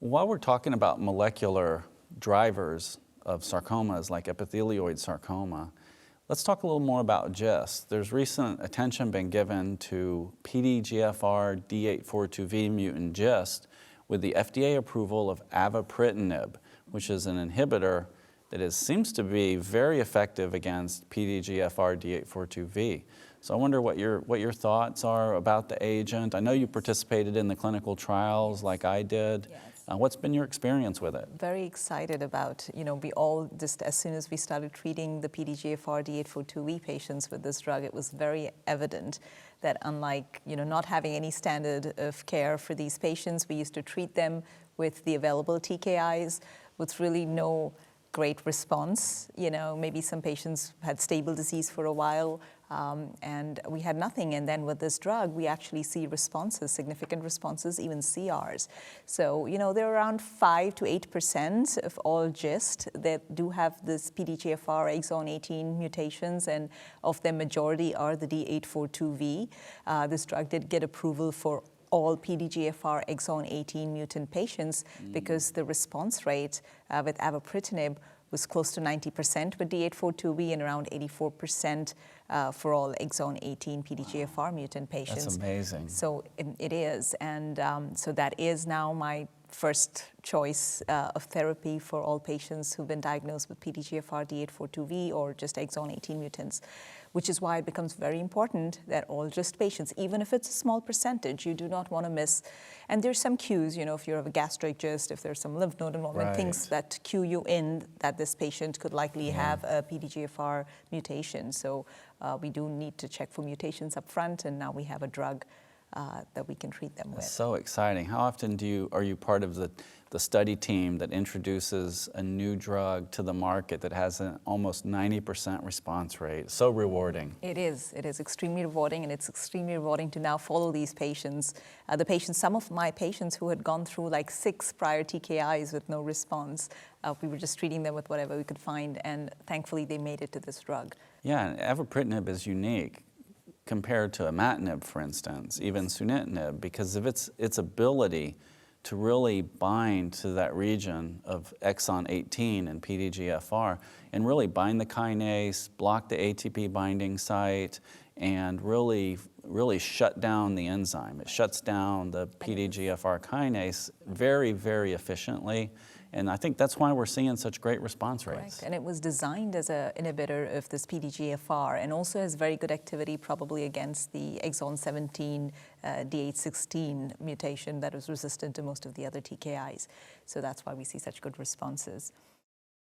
While we're talking about molecular drivers of sarcomas like epithelioid sarcoma, let's talk a little more about GIST. There's recent attention been given to PDGFR D842V mutant GIST with the FDA approval of avapritinib, which is an inhibitor that seems to be very effective against PDGFR D842V. So I wonder what your thoughts are about the agent. I know you participated in the clinical trials like I did. Yes. What's been your experience with it? Very excited about, we all just, as soon as we started treating the PDGFR D842V patients with this drug, it was very evident that unlike, not having any standard of care for these patients, we used to treat them with the available TKIs with really no great response. Maybe some patients had stable disease for a while, and we had nothing. And then with this drug, we actually see responses, significant responses, even CRs. So, there are around 5 to 8% of all GIST that do have this PDGFR exon 18 mutations, and of them, majority are the D842V. This drug did get approval for all PDGFR exon 18 mutant patients because the response rate with avapritinib was close to 90% with D842V and around 84% for all exon 18 PDGFR mutant patients. That's amazing. So it is, and so that is now my first choice of therapy for all patients who've been diagnosed with PDGFR D842V or just exon 18 mutants, which is why it becomes very important that all GIST patients, even if it's a small percentage, you do not want to miss. And there's some cues, if you have a gastric GIST, if there's some lymph node involvement, things that cue you in that this patient could likely have a PDGFR mutation. So we do need to check for mutations up front, and now we have a drug that we can treat them with. That's so exciting. How often are you part of the study team that introduces a new drug to the market that has an almost 90% response rate? So rewarding. It is extremely rewarding, and it's extremely rewarding to now follow these patients. Some of my patients who had gone through like 6 prior TKIs with no response, we were just treating them with whatever we could find, and thankfully they made it to this drug. Yeah, and avapritinib is unique compared to imatinib, for instance, even sunitinib, because of its ability to really bind to that region of exon 18 and PDGFR and really bind the kinase, block the ATP binding site, and really shut down the enzyme. It shuts down the PDGFR kinase very, very efficiently. And I think that's why we're seeing such great response rates. Correct. And it was designed as an inhibitor of this PDGFR and also has very good activity probably against the exon 17 D816 mutation that is resistant to most of the other TKIs. So that's why we see such good responses.